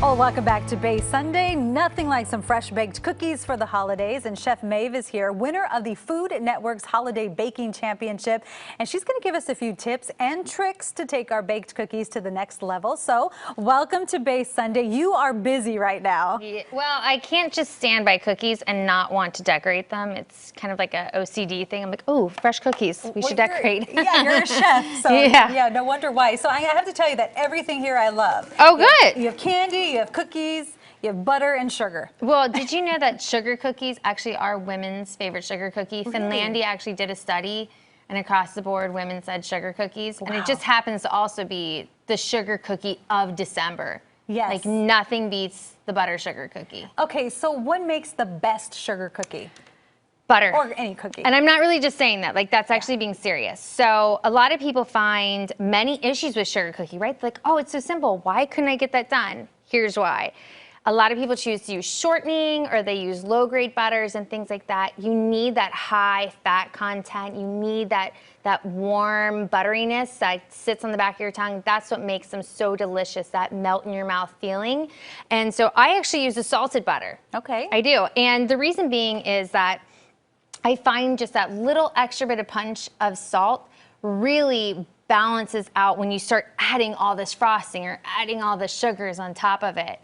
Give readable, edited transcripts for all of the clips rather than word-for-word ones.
Oh, welcome back to Bay Sunday. Nothing like some fresh baked cookies for the holidays. And Chef Maeve is here, winner of the Food Network's Holiday Baking Championship. And she's going to give us a few tips and tricks to take our baked cookies to the next level. So welcome to Bay Sunday. You are busy right now. Yeah, well, I can't just stand by cookies and not want to decorate them. It's kind of like a OCD thing. I'm like, oh, fresh cookies. We should decorate. Yeah, you're a chef. So yeah, no wonder why. So I have to tell you that everything here I love. Oh, good. You have candy. You have cookies, you have butter and sugar. Well, did you know that sugar cookies actually are women's favorite sugar cookie? Really? Finlandia actually did a study, and across the board, women said sugar cookies. Wow. And it just happens to also be the sugar cookie of December. Yes. Like nothing beats the butter sugar cookie. Okay, so what makes the best sugar cookie? Butter. Or any cookie. And I'm not really just saying that, like that's actually being serious. So a lot of people find many issues with sugar cookie, right? Like, oh, it's so simple. Why couldn't I get that done? Here's why. A lot of people choose to use shortening or they use low-grade butters and things like that. You need that high fat content. You need that warm butteriness that sits on the back of your tongue. That's what makes them so delicious, that melt in your mouth feeling. And so I actually use a salted butter. Okay. I do. And the reason being is that I find just that little extra bit of punch of salt really balances out when you start adding all this frosting or adding all the sugars on top of it.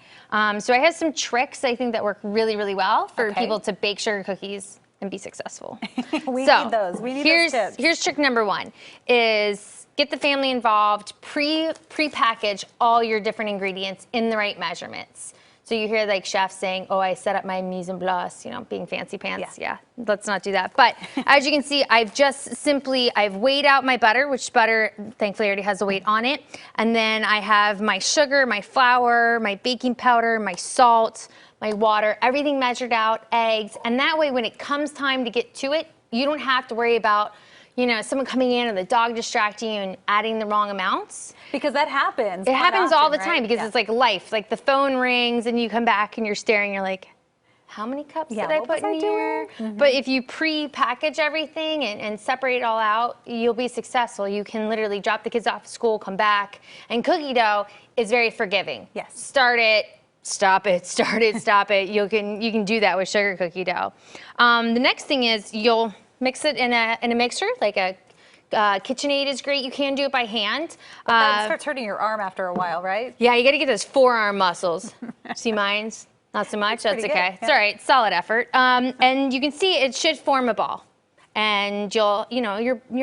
So I have some tricks I think that work really, really well for people to bake sugar cookies and be successful. We need those. We need those tips. Here's trick number one is get the family involved, pre-package all your different ingredients in the right measurements. So you hear like chefs saying, oh, I set up my mise en place, you know, being fancy pants. Yeah, let's not do that. But as you can see, I've weighed out my butter, which butter thankfully already has the weight on it. And then I have my sugar, my flour, my baking powder, my salt, my water, everything measured out, eggs. And that way when it comes time to get to it, you don't have to worry about, you know, someone coming in or the dog distracting you and adding the wrong amounts. Because that happens. It happens often, all the right? time because it's like life. Like the phone rings and you come back and you're staring, you're like, how many cups did I put in here? But if you pre-package everything and separate it all out, you'll be successful. You can literally drop the kids off at school, come back. And cookie dough is very forgiving. Yes. Start it, stop it, start it, stop it. You can do that with sugar cookie dough. The next thing is you'll mix it in a mixer, like a KitchenAid is great. You can do it by hand. But that starts hurting your arm after a while, right? Yeah, you got to get those forearm muscles. See mine's? Not so much. That's okay. Yeah. It's all right. Solid effort. And you can see it should form a ball. And your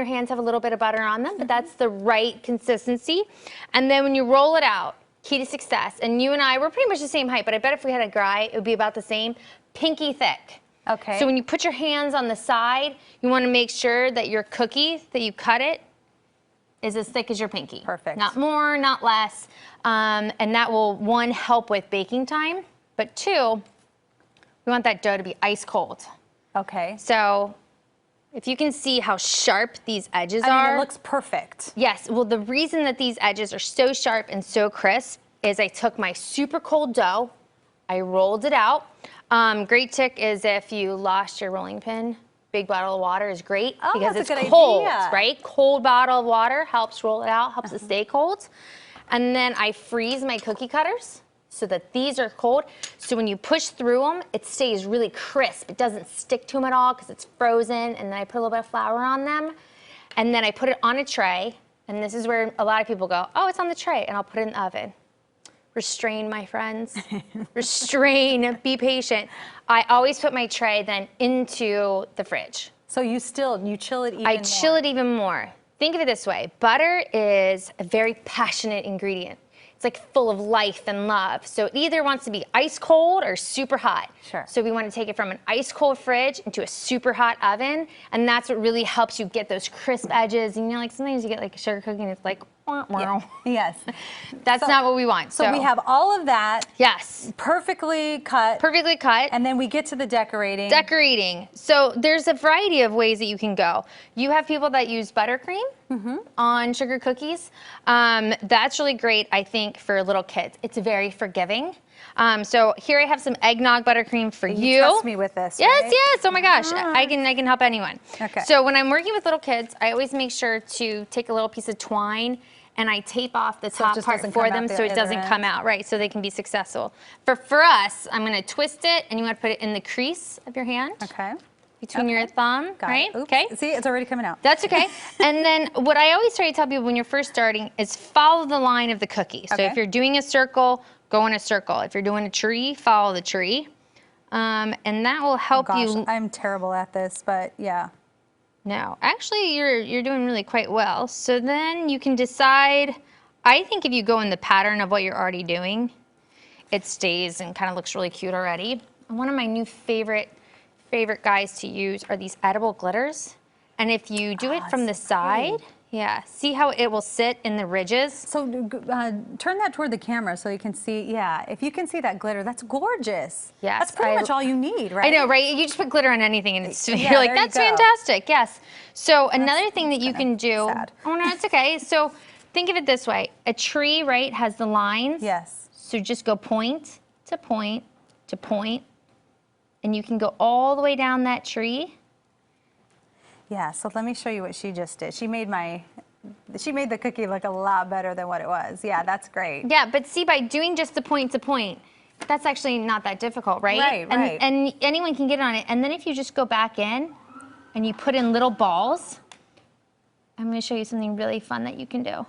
hands have a little bit of butter on them, but that's the right consistency. And then when you roll it out, key to success. And you and I, we're pretty much the same height, but I bet if we had a guy, it would be about the same. Pinky thick. Okay. So when you put your hands on the side, you want to make sure that your cookie, that you cut it, is as thick as your pinky. Perfect. Not more, not less. And that will, one, help with baking time, but two, we want that dough to be ice cold. Okay. So if you can see how sharp these edges are. I mean, it looks perfect. Yes, well, the reason that these edges are so sharp and so crisp is I took my super cold dough, I rolled it out. Great trick is if you lost your rolling pin, big bottle of water is great because it's cold, right? Cold bottle of water helps roll it out, helps it stay cold. And then I freeze my cookie cutters so that these are cold. So when you push through them, it stays really crisp. It doesn't stick to them at all because it's frozen. And then I put a little bit of flour on them. And then I put it on a tray. And this is where a lot of people go, oh, it's on the tray. And I'll put it in the oven. Restrain, my friends. Restrain, be patient. I always put my tray then into the fridge. So you chill it even more. I chill it even more. Think of it this way. Butter is a very passionate ingredient. It's like full of life and love. So it either wants to be ice cold or super hot. Sure. So we want to take it from an ice cold fridge into a super hot oven. And that's what really helps you get those crisp edges. And like sometimes you get like a sugar cookie and it's like, yeah. Yes. That's not what we want. So we have all of that. Yes. Perfectly cut. Perfectly cut. And then we get to the decorating. Decorating. So there's a variety of ways that you can go. You have people that use buttercream on sugar cookies. That's really great, I think, for little kids. It's very forgiving. So here I have some eggnog buttercream for you. You trust me with this, Yes, right? yes. Oh my gosh, I can help anyone. Okay. So when I'm working with little kids, I always make sure to take a little piece of twine and I tape off the So it top just part doesn't for come out them the so it doesn't other come end? out, right, so they can be successful. For us, I'm gonna twist it, and you wanna put it in the crease of your hand. Okay. Between your thumb, Got right? it. Oops. Okay. See, it's already coming out. That's okay. And then what I always try to tell people when you're first starting is follow the line of the cookie. So Okay. if you're doing a circle, go in a circle. If you're doing a tree, follow the tree. And that will help Gosh, you. I'm terrible at this, but yeah. No, actually you're doing really quite well. So then you can decide, I think if you go in the pattern of what you're already doing, it stays and kind of looks really cute already. And one of my new favorite guys to use are these edible glitters. And if you do it from the side, yeah, see how it will sit in the ridges? So turn that toward the camera so you can see, yeah, if you can see that glitter, that's gorgeous. Yes, That's pretty much all you need, right? I know, right? You just put glitter on anything and it's, Yeah, you're like, there you that's go. fantastic, yes. So another thing that you can do, sad. oh no, it's okay. So think of it this way. A tree, right, has the lines. Yes. So just go point to point to point, and you can go all the way down that tree. Yeah, so let me show you what she just did. She made the cookie look a lot better than what it was. Yeah, that's great. Yeah, but see, by doing just the point to point, that's actually not that difficult, right? Right, right. And anyone can get on it. And then if you just go back in and you put in little balls, I'm gonna show you something really fun that you can do.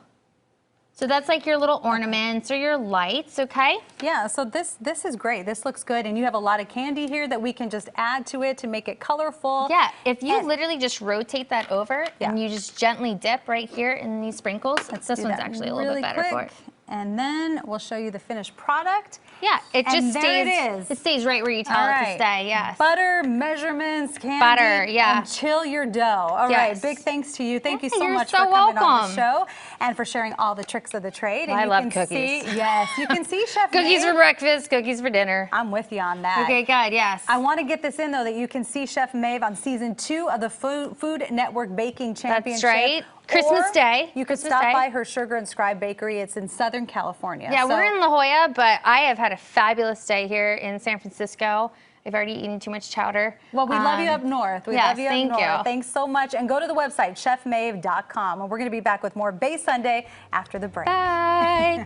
So that's like your little ornaments or your lights, okay? Yeah, so this is great. This looks good, and you have a lot of candy here that we can just add to it to make it colorful. Yeah, if you literally just rotate that over and you just gently dip right here in these sprinkles, this one's actually a little bit better for it. And then we'll show you the finished product. Yeah, it just And stays. there it is. It stays right where you tell it to stay. Yes. Butter, measurements, candy, Butter, yeah. and chill your dough. All right, Yes. big thanks to you. Thank you so You're much so for coming on welcome. the show and for sharing all the tricks of the trade. And I you love can cookies. See, yes, you can see Chef Cookies Maeve. for breakfast, cookies for dinner. I'm with you on that. Okay, good. Yes. I want to get this in though that you can see Chef Maeve on season 2 of the Food Network Baking Championship. That's right. Christmas Or Day. You could Christmas stop Day. by her Sugar and Scribe Bakery. It's in Southern California. Yeah, So- we're in La Jolla, but I have had a fabulous day here in San Francisco. I've already eaten too much chowder. Well, we love you up north. We yes, love you thank up north. you. Thanks so much. And go to the website, chefmaeve.com. And we're going to be back with more Bay Sunday after the break. Bye.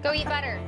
Go eat butter.